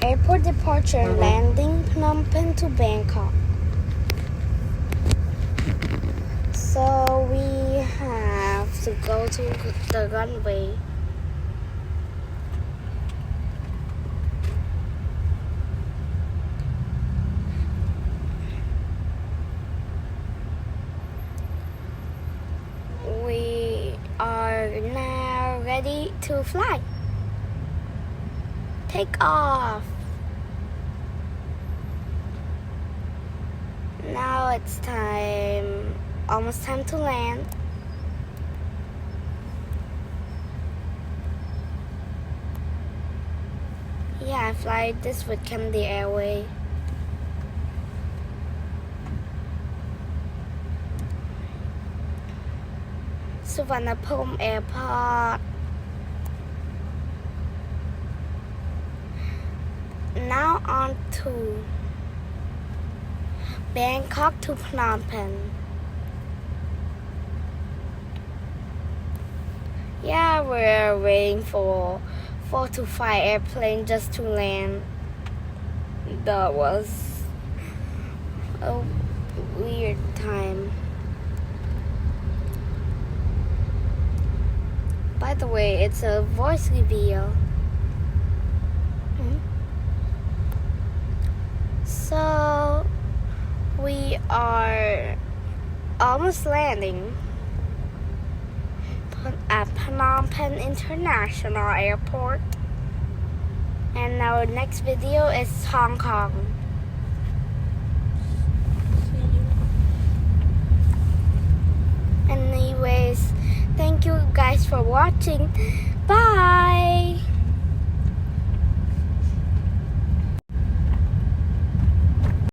Airport departure and landing, Phnom Penh to Bangkok. So we have to go to the runway. We are now ready to fly. Take off. Now it's time, almost time to land. Yeah, I fly this with Candy Airway. Suvarnabhumi Airport. Now on to Bangkok to Phnom Penh. Yeah, we're waiting for 4 to 5 airplanes just to land. That was a weird time. By the way, it's a voice reveal. So we are almost landing at Phnom Penh International Airport. And our next video is Hong Kong. Anyways, thank you guys for watching. Bye!